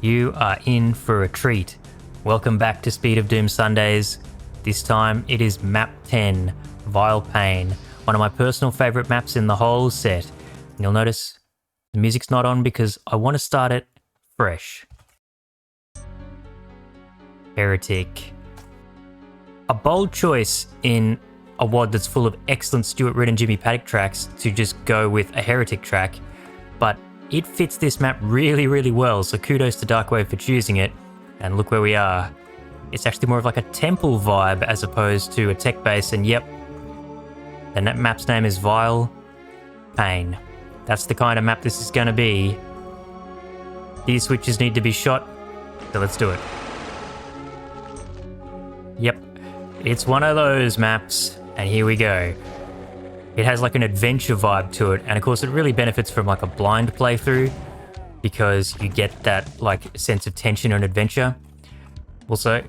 You are in for a treat. Welcome back to Speed of Doom Sundays. This time it is map 10, Vile Pain, one of my personal favourite maps in the whole set. And you'll notice the music's not on because I want to start it fresh. Heretic. A bold choice in a WAD that's full of excellent Stuart Red and Jimmy Paddock tracks to just go with a Heretic track, but it fits this map really well, so kudos to Darkwave for choosing it. And look where we are. It's actually more of like a temple vibe as opposed to a tech base, and yep, the map's name is Vile Pain. That's the kind of map this is going to be. These switches need to be shot, so let's do it. Yep, it's one of those maps, and here we go. It has like an adventure vibe to it, and of course it really benefits from like a blind playthrough because you get that like sense of tension and adventure. Also,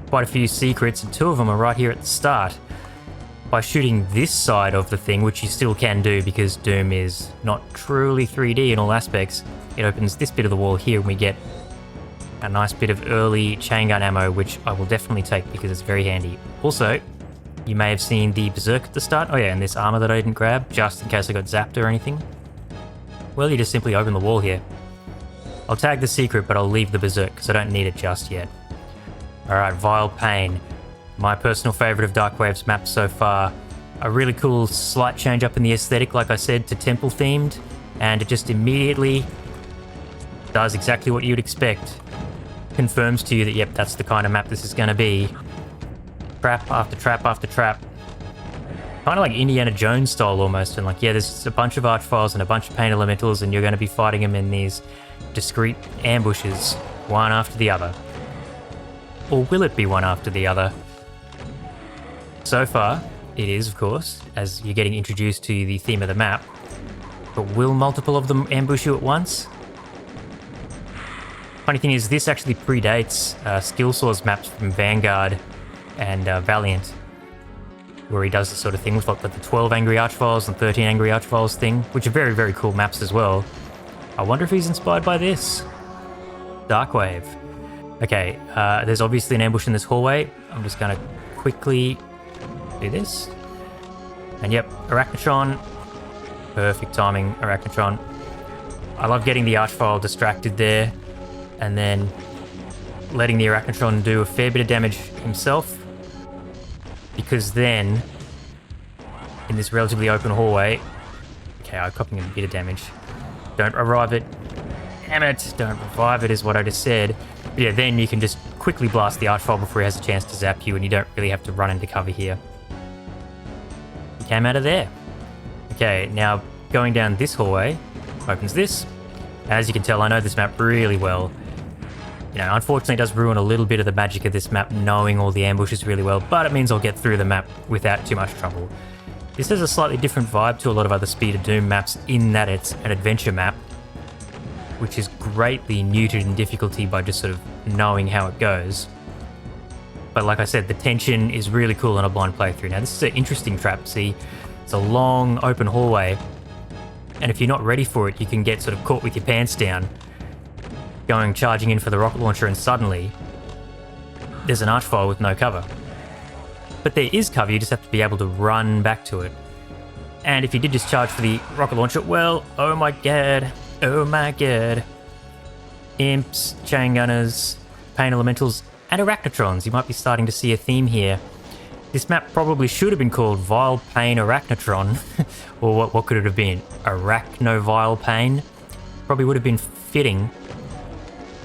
quite a few secrets, and two of them are right here at the start. By shooting this side of the thing, which you still can do because Doom is not truly 3D in all aspects, it opens this bit of the wall here and we get a nice bit of early chain gun ammo, which I will definitely take because it's very handy. Also, you may have seen the Berserk at the start. Oh yeah, and this armor that I didn't grab, just in case I got zapped or anything. Well, you just simply open the wall here. I'll tag the secret, but I'll leave the Berserk because I don't need it just yet. Alright, Vile Pain. My personal favourite of Darkwave's maps so far. A really cool slight change up in the aesthetic, like I said, to temple themed, and it just immediately does exactly what you'd expect. Confirms to you that, yep, that's the kind of map this is going to be. Trap after trap after trap. Kind of like Indiana Jones style almost, and like, yeah, there's a bunch of archfiles and a bunch of pain elementals, and you're going to be fighting them in these discrete ambushes, one after the other. Or will it be one after the other? So far, it is, of course, as you're getting introduced to the theme of the map. But will multiple of them ambush you at once? Funny thing is, this actually predates Skillsaw's maps from Vanguard and Valiant, where he does this sort of thing with like the 12 Angry Archfiles and 13 Angry Archfiles thing, which are very cool maps as well. I wonder if he's inspired by this. Darkwave. Okay, there's obviously an ambush in this hallway. I'm just going to quickly do this. And yep, Arachnotron. Perfect timing, Arachnotron. I love getting the Archfile distracted there, and then letting the Arachnotron do a fair bit of damage himself. Because then, in this relatively open hallway... Okay, I'm copying a bit of damage. Don't revive it. Damn it! Don't revive it is what I just said. But yeah, then you can just quickly blast the Archfile before he has a chance to zap you, and you don't really have to run into cover here. He came out of there. Okay, now going down this hallway, opens this. As you can tell, I know this map really well. You know, unfortunately it does ruin a little bit of the magic of this map, knowing all the ambushes really well, but it means I'll get through the map without too much trouble. This has a slightly different vibe to a lot of other Speed of Doom maps in that it's an adventure map, which is greatly neutered in difficulty by just sort of knowing how it goes. But like I said, the tension is really cool in a blind playthrough. Now this is an interesting trap, see? It's a long open hallway, and if you're not ready for it, you can get sort of caught with your pants down, charging in for the rocket launcher, and suddenly there's an Archfile with no cover. But there is cover, you just have to be able to run back to it. And if you did just charge for the rocket launcher, well, oh my god. Imps, chain gunners, pain elementals, and Arachnotrons. You might be starting to see a theme here. This map probably should have been called Vile Pain Arachnotron. Or what could it have been? Arachno-Vile Pain? Probably would have been fitting.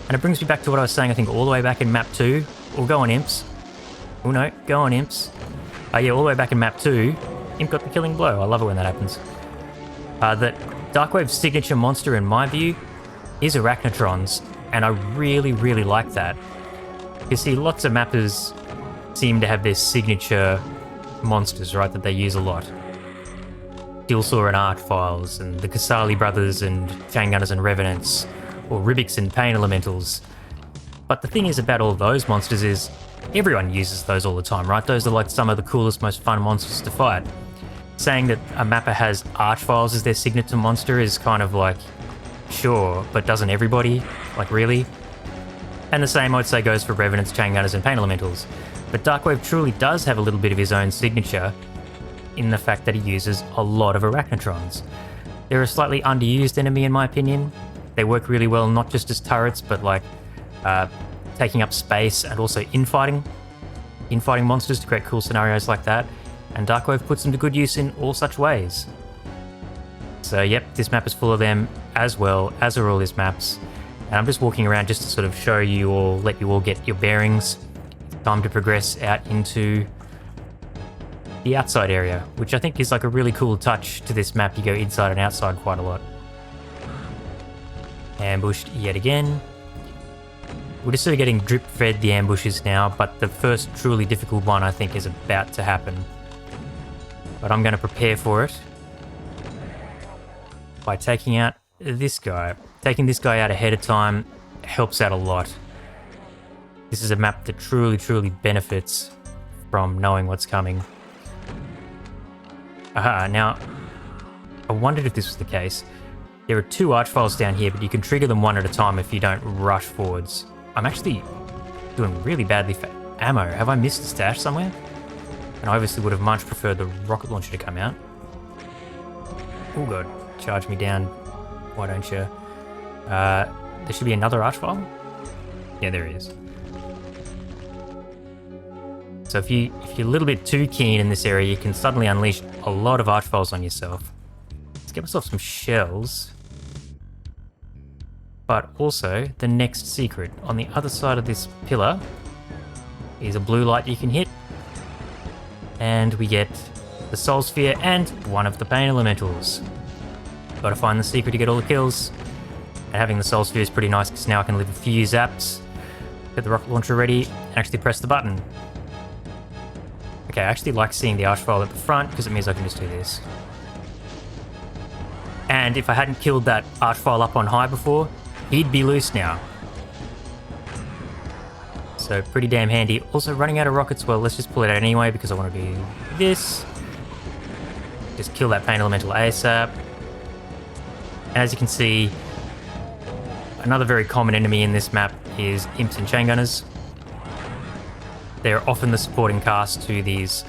And it brings me back to what I was saying, I think, all the way back in map 2. Or go on, Imps. Oh no, go on, Imps. Yeah, all the way back in map 2, Imp got the killing blow. I love it when that happens. That Darkwave's signature monster, in my view, is Arachnotrons. And I really like that. You see, lots of mappers seem to have their signature monsters, right, that they use a lot. Skillsaw and Archfiles, and the Kasali brothers, and Chain Gunners and Revenants, or Ribics and Pain Elementals. But the thing is about all those monsters is everyone uses those all the time, right? Those are like some of the coolest, most fun monsters to fight. Saying that a mapper has Archfiles as their signature monster is kind of like, sure, but doesn't everybody? Like, really? And the same, I'd say, goes for Revenants, Chain Gunners, and Pain Elementals. But Darkwave truly does have a little bit of his own signature in the fact that he uses a lot of Arachnotrons. They're a slightly underused enemy in my opinion. They work really well not just as turrets, but like taking up space and also infighting monsters to create cool scenarios like that. And Darkwave puts them to good use in all such ways. So yep, this map is full of them as well, as are all his maps. And I'm just walking around just to sort of show you all, let you all get your bearings. It's time to progress out into the outside area, which I think is like a really cool touch to this map. You go inside and outside quite a lot. Ambushed yet again. We're just sort of getting drip fed the ambushes now, but the first truly difficult one I think is about to happen. But I'm going to prepare for it by taking out this guy. Taking this guy out ahead of time helps out a lot. This is a map that truly benefits from knowing what's coming. Aha, now, I wondered if this was the case. There are 2 Archfiles down here, but you can trigger them one at a time if you don't rush forwards. I'm actually doing really badly for ammo. Have I missed a stash somewhere? And I obviously would have much preferred the rocket launcher to come out. Oh god, charge me down. Why don't you? There should be another Archfile? Yeah, there is. So if you're a little bit too keen in this area, you can suddenly unleash a lot of Archfiles on yourself. Let's get myself some shells. But also, the next secret. On the other side of this pillar is a blue light you can hit. And we get the Soul Sphere and one of the Pain Elementals. Gotta find the secret to get all the kills. And having the Soul Sphere is pretty nice because now I can live a few zaps, get the rocket launcher ready, and actually press the button. Okay, I actually like seeing the Archfile at the front because it means I can just do this. And if I hadn't killed that Archfile up on high before, he'd be loose now. So pretty damn handy. Also running out of rockets, well, let's just pull it out anyway because I want to do this. Just kill that Pain Elemental ASAP. And as you can see, another very common enemy in this map is Imps and Chain Gunners. They're often the supporting cast to these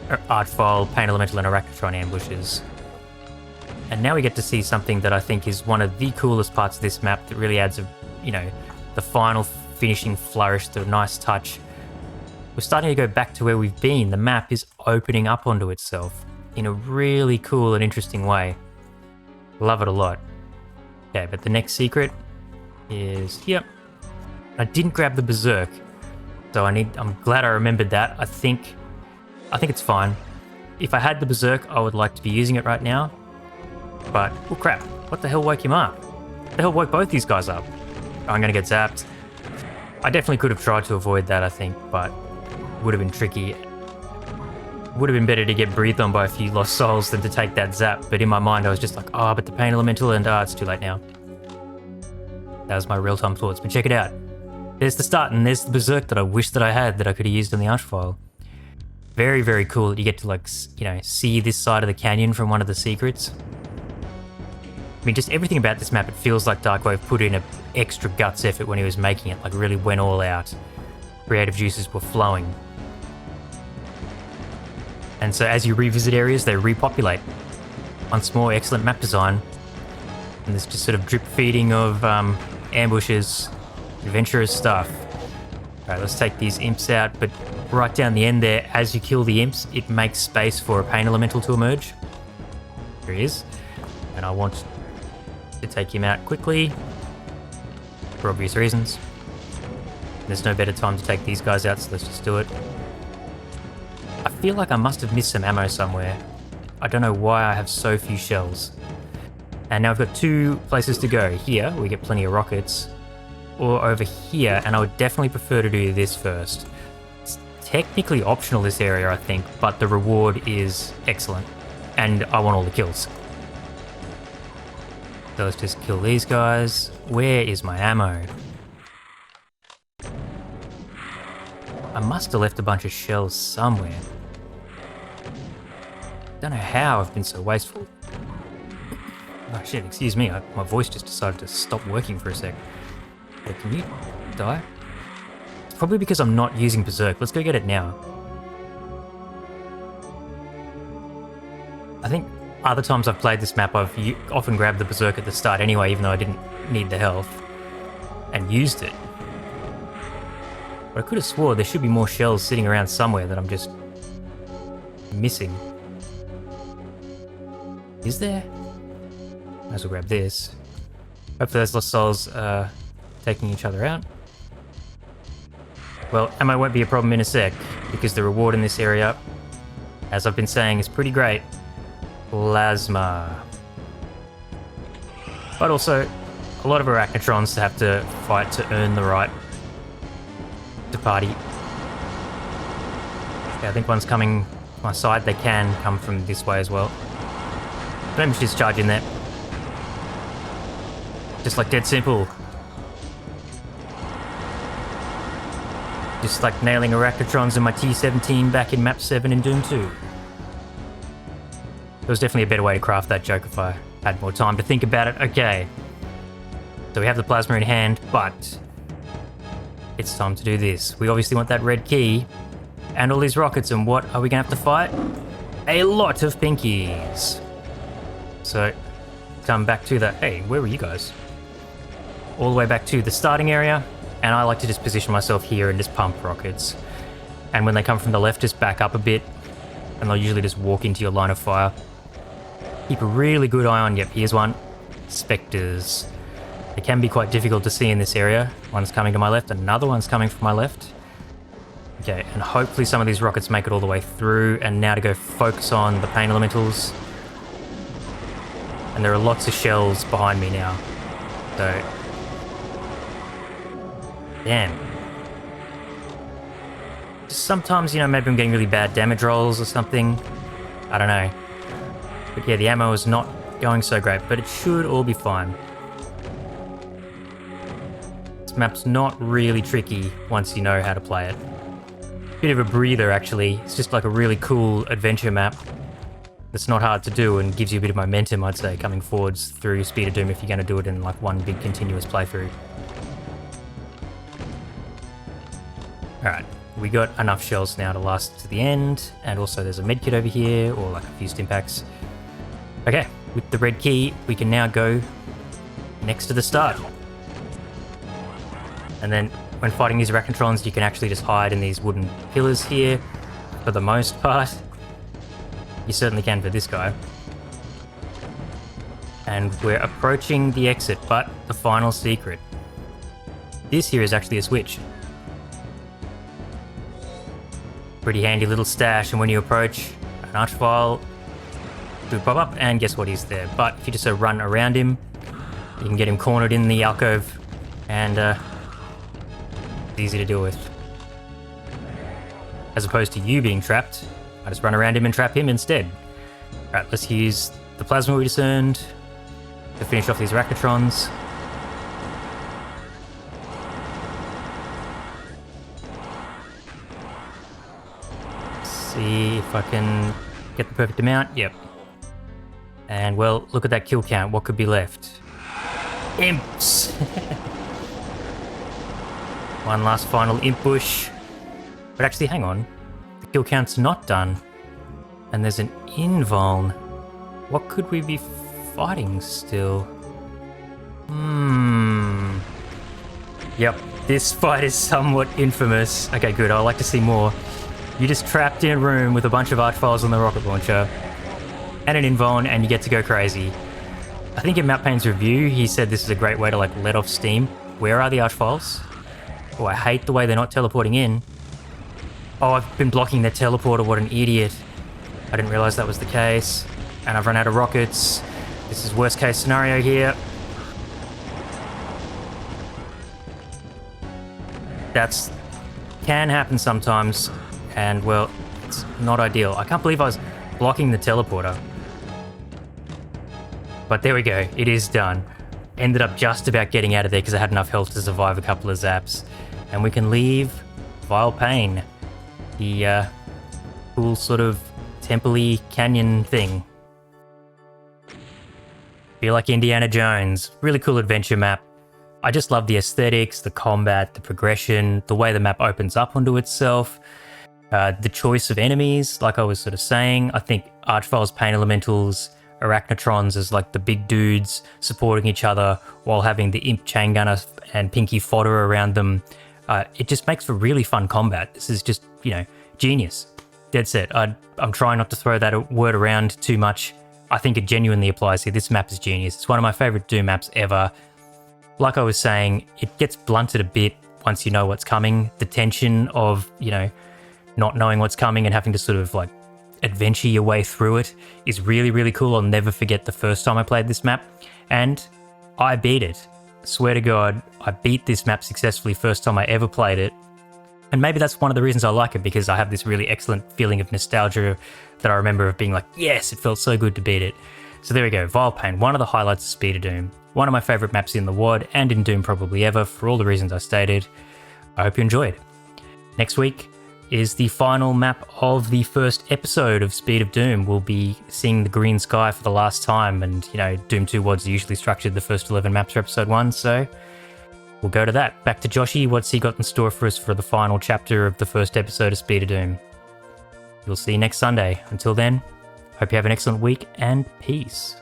Archfile, Pain Elemental and Arachnotron ambushes. And now we get to see something that I think is one of the coolest parts of this map that really adds the final finishing flourish, the nice touch. We're starting to go back to where we've been. The map is opening up onto itself in a really cool and interesting way. Love it a lot. Okay, but the next secret is here. I didn't grab the Berserk, so I'm glad I remembered that. I think it's fine. If I had the Berserk, I would like to be using it right now. But, oh crap, what the hell woke him up? What the hell woke both these guys up? I'm gonna get zapped. I definitely could have tried to avoid that, I think, but it would have been tricky. Would have been better to get breathed on by a few lost souls than to take that zap, but in my mind I was just like, oh, but the Pain Elemental and it's too late now. That was my real-time thoughts, but check it out. There's the start and there's the Berserk that I wish that I had that I could have used on the Archfile. Very cool that you get to like, see this side of the canyon from one of the secrets. I mean, just everything about this map, it feels like Darkwave put in an extra guts effort when he was making it, like really went all out. Creative juices were flowing. And so as you revisit areas, they repopulate. Once more, excellent map design. And there's just sort of drip feeding of ambushes, adventurous stuff. Alright, let's take these imps out, but right down the end there, as you kill the imps, it makes space for a Pain Elemental to emerge. There he is. And I want to take him out quickly, for obvious reasons. There's no better time to take these guys out, so let's just do it. I feel like I must have missed some ammo somewhere. I don't know why I have so few shells. And now I've got 2 places to go. Here, we get plenty of rockets. Or over here, and I would definitely prefer to do this first. It's technically optional, this area, I think, but the reward is excellent. And I want all the kills. So let's just kill these guys. Where is my ammo? I must have left a bunch of shells somewhere. Don't know how I've been so wasteful. Oh shit, excuse me, my voice just decided to stop working for a sec. Hey, can you die? It's probably because I'm not using Berserk. Let's go get it now. I think other times I've played this map, I've often grabbed the Berserk at the start anyway, even though I didn't need the health, and used it. But I could have swore there should be more shells sitting around somewhere that I'm just missing. Is there? Might as well grab this. Hopefully those Lost Souls are taking each other out. Well, ammo won't be a problem in a sec, because the reward in this area, as I've been saying, is pretty great. Plasma. But also, a lot of Arachnotrons to have to fight to earn the right to party. Okay, I think one's coming my side. They can come from this way as well. Don't just charge in there. Just like dead simple. Just like nailing Arachnotrons in my T-17 back in Map 7 in Doom 2. There was definitely a better way to craft that joke if I had more time to think about it. Okay. So we have the plasma in hand, but it's time to do this. We obviously want that red key and all these rockets, and what are we going to have to fight? A lot of pinkies. So come back to the... Hey, where were you guys? All the way back to the starting area, and I like to just position myself here and just pump rockets. And when they come from the left, just back up a bit, and they'll usually just walk into your line of fire. Keep a really good eye on... Yep, here's one. Spectres. They can be quite difficult to see in this area. One's coming to my left, another one's coming from my left. Okay, and hopefully some of these rockets make it all the way through, and now to go focus on the pain elementals. And there are lots of shells behind me now. So... Damn. Just sometimes, you know, maybe I'm getting really bad damage rolls or something. I don't know. But yeah, the ammo is not going so great, but it should all be fine. This map's not really tricky once you know how to play it. Bit of a breather, actually. It's just like a really cool adventure map. It's not hard to do and gives you a bit of momentum, I'd say, coming forwards through Speed of Doom if you're going to do it in like one big continuous playthrough. Alright, we got enough shells now to last to the end, and also there's a medkit over here, or like a few stim packs. Okay, with the red key, we can now go next to the start. And then when fighting these Arachnotrons, you can actually just hide in these wooden pillars here, for the most part. You certainly can for this guy. And we're approaching the exit, but the final secret. This here is actually a switch. Pretty handy little stash, and when you approach an archvile, do pop up, and guess what, he's there. But if you just run around him, you can get him cornered in the alcove, and it's easy to deal with. As opposed to you being trapped, I just run around him and trap him instead. Alright, let's use the plasma we just earned to finish off these Arachnotrons. See if I can get the perfect amount. Yep. And well, look at that kill count. What could be left? Imps! One last final imp bush. But actually, hang on. The kill count's not done. And there's an invuln. What could we be fighting still? Yep, this fight is somewhat infamous. Okay, good. I'd like to see more. You're just trapped in a room with a bunch of archviles on the rocket launcher and an invuln, and you get to go crazy. I think in MAP10's review, he said this is a great way to like let off steam. Where are the archviles? Oh, I hate the way they're not teleporting in. Oh, I've been blocking their teleporter. What an idiot. I didn't realize that was the case. And I've run out of rockets. This is worst case scenario here. That's can happen sometimes. And, well, it's not ideal. I can't believe I was blocking the teleporter. But there we go. It is done. Ended up just about getting out of there because I had enough health to survive a couple of zaps. And we can leave Vile Pain. The cool sort of temple-y canyon thing. Feel like Indiana Jones. Really cool adventure map. I just love the aesthetics, the combat, the progression, the way the map opens up onto itself, the choice of enemies, like I was sort of saying. I think Archvile's Pain Elementals, Arachnotrons as like the big dudes supporting each other while having the Imp Chain Gunner and Pinky Fodder around them. It just makes for really fun combat. This is just, genius. Dead set. I'm trying not to throw that word around too much. I think it genuinely applies here. This map is genius. It's one of my favorite Doom maps ever. Like I was saying, it gets blunted a bit once you know what's coming. The tension of, not knowing what's coming and having to sort of like adventure your way through it is really, really cool. I'll never forget the first time I played this map, and I beat it. Swear to God, I beat this map successfully first time I ever played it. And maybe that's one of the reasons I like it, because I have this really excellent feeling of nostalgia that I remember of being like, yes, it felt so good to beat it. So there we go, Vile Pain, one of the highlights of Speed of Doom. One of my favourite maps in the WAD and in Doom probably ever, for all the reasons I stated. I hope you enjoyed. Next week is the final map of the first episode of Speed of Doom. We'll be seeing the green sky for the last time, and Doom 2 WADs are usually structured the first 11 maps for episode 1, so we'll go to that. Back to Joshy, what's he got in store for us for the final chapter of the first episode of Speed of Doom? We'll see you next Sunday. Until then, hope you have an excellent week, and peace.